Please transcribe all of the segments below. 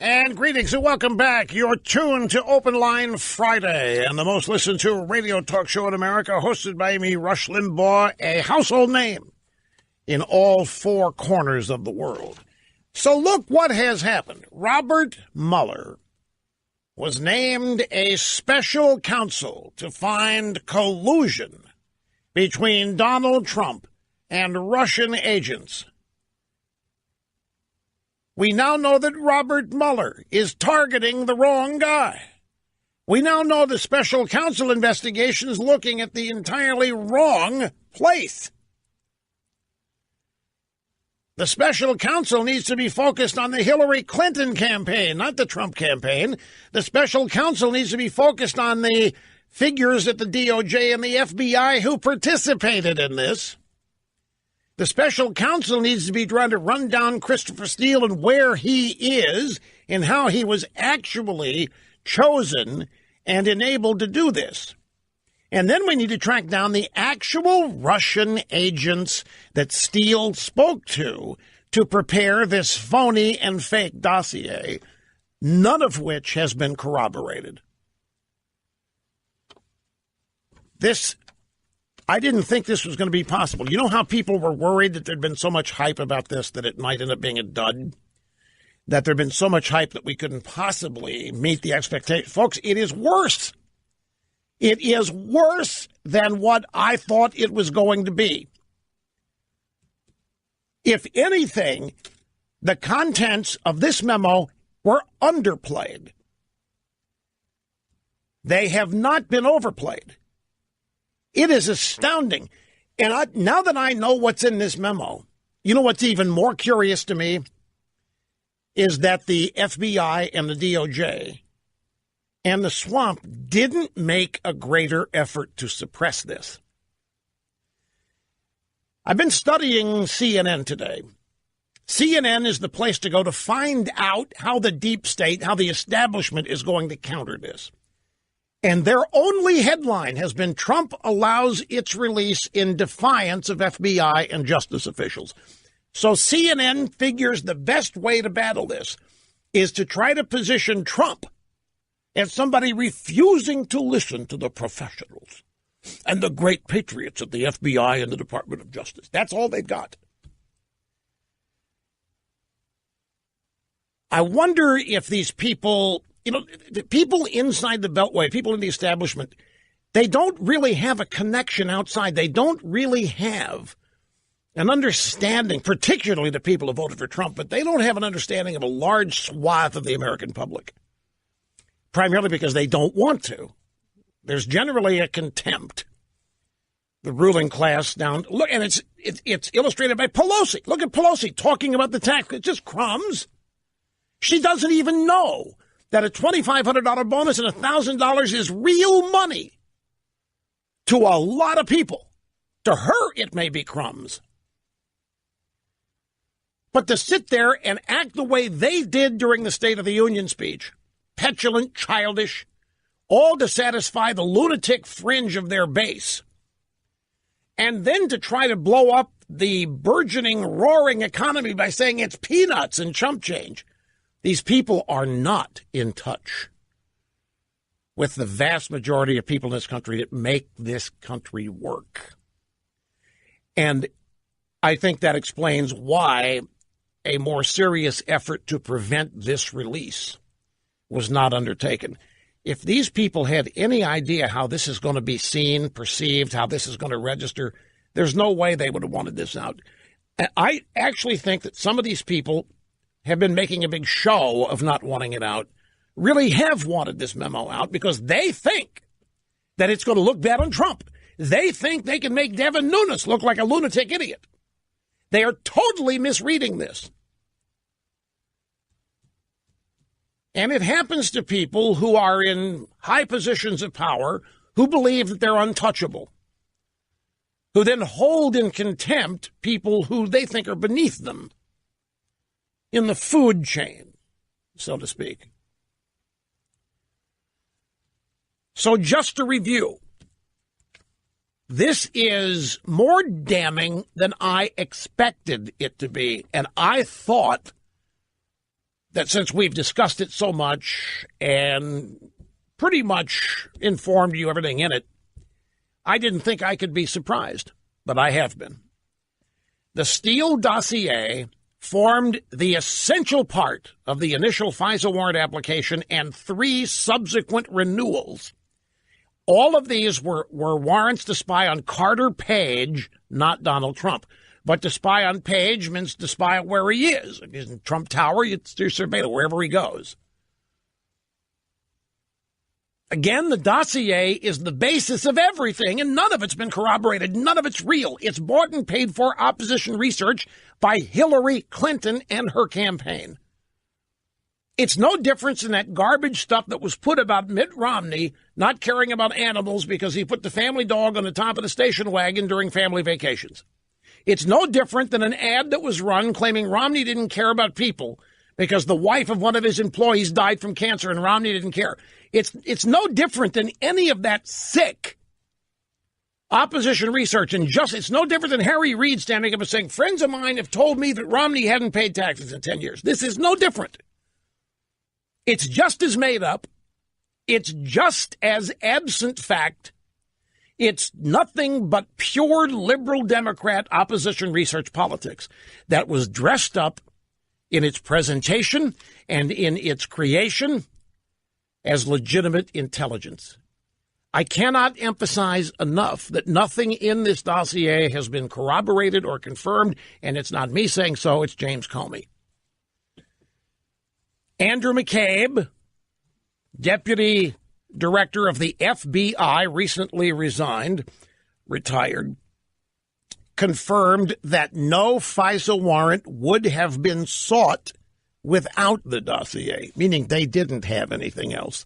And greetings and welcome back. You're tuned to Open Line Friday, and the most listened to radio talk show in America, hosted by me, Rush Limbaugh, a household name in all four corners of the world. So look what has happened. Robert Mueller was named a special counsel to find collusion between Donald Trump and Russian agents. We now know that Robert Mueller is targeting the wrong guy. We now know the special counsel investigation is looking at the entirely wrong place. The special counsel needs to be focused on the Hillary Clinton campaign, not the Trump campaign. The special counsel needs to be focused on the figures at the DOJ and the FBI who participated in this. The special counsel needs to be trying to run down Christopher Steele and where he is and how he was actually chosen and enabled to do this. And then we need to track down the actual Russian agents that Steele spoke to prepare this phony and fake dossier, none of which has been corroborated. I didn't think this was going to be possible. You know how people were worried that there'd been so much hype about this that it might end up being a dud? That there'd been so much hype that we couldn't possibly meet the expectation. Folks, it is worse. It is worse than what I thought it was going to be. If anything, the contents of this memo were underplayed. They have not been overplayed. It is astounding. And now that I know what's in this memo, you know what's even more curious to me is that the FBI and the DOJ and the swamp didn't make a greater effort to suppress this. I've been studying CNN today. CNN is the place to go to find out how the deep state, how the establishment is going to counter this. And their only headline has been Trump allows its release in defiance of FBI and justice officials. So CNN figures the best way to battle this is to try to position Trump as somebody refusing to listen to the professionals and the great patriots at the FBI and the Department of Justice. That's all they've got. I wonder if these people, the people inside the Beltway, people in the establishment, they don't really have a connection outside. They don't really have an understanding, particularly the people who voted for Trump, but they don't have an understanding of a large swath of the American public, primarily because they don't want to. There's generally a contempt. The ruling class down. Look, and it's illustrated by Pelosi. Look at Pelosi talking about the tax. It's just crumbs. She doesn't even know that a $2,500 bonus and $1,000 is real money to a lot of people. To her, it may be crumbs. But to sit there and act the way they did during the State of the Union speech, petulant, childish, all to satisfy the lunatic fringe of their base, and then to try to blow up the burgeoning, roaring economy by saying it's peanuts and chump change. These people are not in touch with the vast majority of people in this country that make this country work. And I think that explains why a more serious effort to prevent this release was not undertaken. If these people had any idea how this is going to be seen, perceived, how this is going to register, there's no way they would have wanted this out. And I actually think that some of these people have been making a big show of not wanting it out, really have wanted this memo out because they think that it's going to look bad on Trump. They think they can make Devin Nunes look like a lunatic idiot. They are totally misreading this. And it happens to people who are in high positions of power who believe that they're untouchable, who then hold in contempt people who they think are beneath them in the food chain, so to speak. So just to review, this is more damning than I expected it to be. And I thought that since we've discussed it so much and pretty much informed you everything in it, I didn't think I could be surprised, but I have been. The Steele dossier formed the essential part of the initial FISA warrant application and 3 subsequent renewals. All of these were warrants to spy on Carter Page, not Donald Trump. But to spy on Page means to spy on where he is. If he's in Trump Tower, you surveil wherever he goes. Again, the dossier is the basis of everything, and none of it's been corroborated. None of it's real. It's bought and paid for opposition research by Hillary Clinton and her campaign. It's no difference in that garbage stuff that was put about Mitt Romney not caring about animals because he put the family dog on the top of the station wagon during family vacations. It's no different than an ad that was run claiming Romney didn't care about people because the wife of one of his employees died from cancer and Romney didn't care. It's no different than any of that sick opposition research. And it's no different than Harry Reid standing up and saying, friends of mine have told me that Romney hadn't paid taxes in 10 years. This is no different. It's just as made up. It's just as absent fact. It's nothing but pure liberal Democrat opposition research politics that was dressed up in its presentation and in its creation as legitimate intelligence. I cannot emphasize enough that nothing in this dossier has been corroborated or confirmed, and it's not me saying so, it's James Comey. Andrew McCabe, deputy director of the FBI, recently retired, confirmed that no FISA warrant would have been sought without the dossier, meaning they didn't have anything else.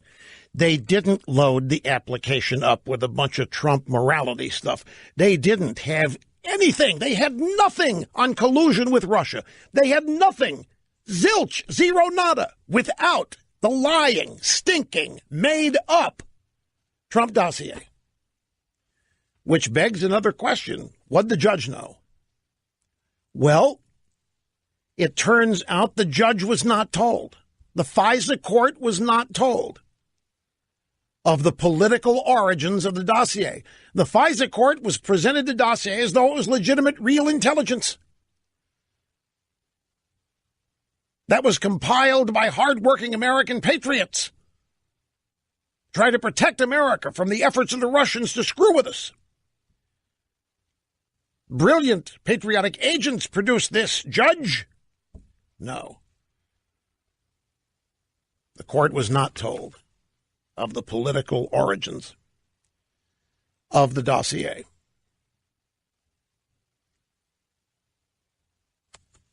They didn't load the application up with a bunch of Trump morality stuff. They didn't have anything. They had nothing on collusion with Russia. They had nothing. Zilch, zero, nada, without the lying, stinking, made up Trump dossier. Which begs another question. What'd the judge know? Well, it turns out the judge was not told. The FISA court was not told of the political origins of the dossier. The FISA court was presented the dossier as though it was legitimate, real intelligence that was compiled by hardworking American patriots, try to protect America from the efforts of the Russians to screw with us. Brilliant patriotic agents produced this, Judge. No. The court was not told of the political origins of the dossier,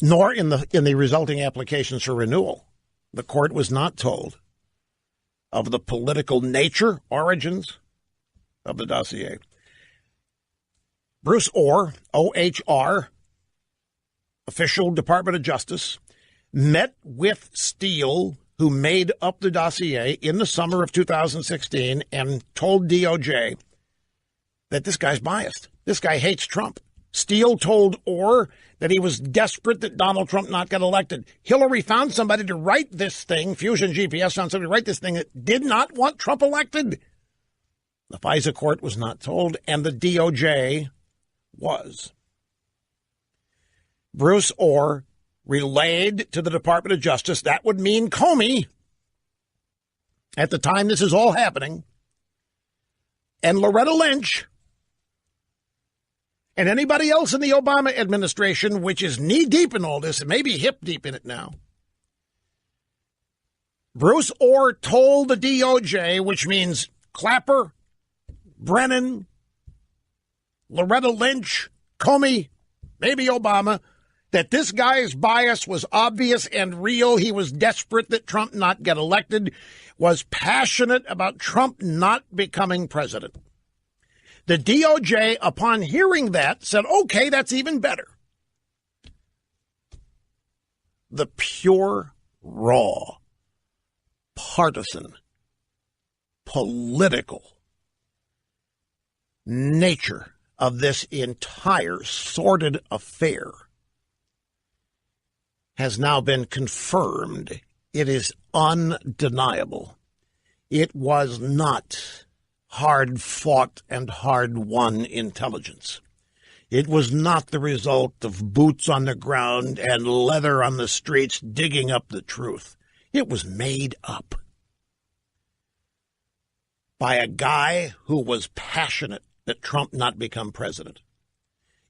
nor in the resulting applications for renewal. The court was not told of the political nature, origins of the dossier. Bruce Orr, OHR, official Department of Justice, met with Steele, who made up the dossier in the summer of 2016, and told DOJ that this guy's biased. This guy hates Trump. Steele told Orr that he was desperate that Donald Trump not get elected. Hillary found somebody to write this thing. Fusion GPS found somebody to write this thing that did not want Trump elected. The FISA court was not told, and the DOJ was. Bruce Orr relayed to the Department of Justice, that would mean Comey, at the time this is all happening, and Loretta Lynch, and anybody else in the Obama administration, which is knee-deep in all this, and maybe hip-deep in it now. Bruce Orr told the DOJ, which means Clapper, Brennan, Loretta Lynch, Comey, maybe Obama, that this guy's bias was obvious and real. He was desperate that Trump not get elected, was passionate about Trump not becoming president. The DOJ, upon hearing that, said, okay, that's even better. The pure, raw, partisan, political nature of this entire sordid affair has now been confirmed it is undeniable. It was not hard-fought and hard-won intelligence. It was not the result of boots on the ground and leather on the streets digging up the truth. It was made up by a guy who was passionate that Trump not become president.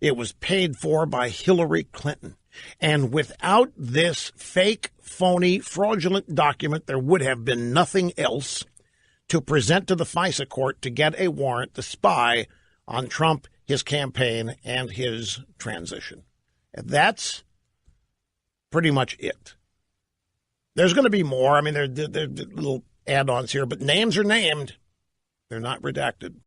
It was paid for by Hillary Clinton. And without this fake, phony, fraudulent document, there would have been nothing else to present to the FISA court to get a warrant to spy on Trump, his campaign, and his transition. And that's pretty much it. There's going to be more. I mean, there are little add-ons here, but names are named. They're not redacted.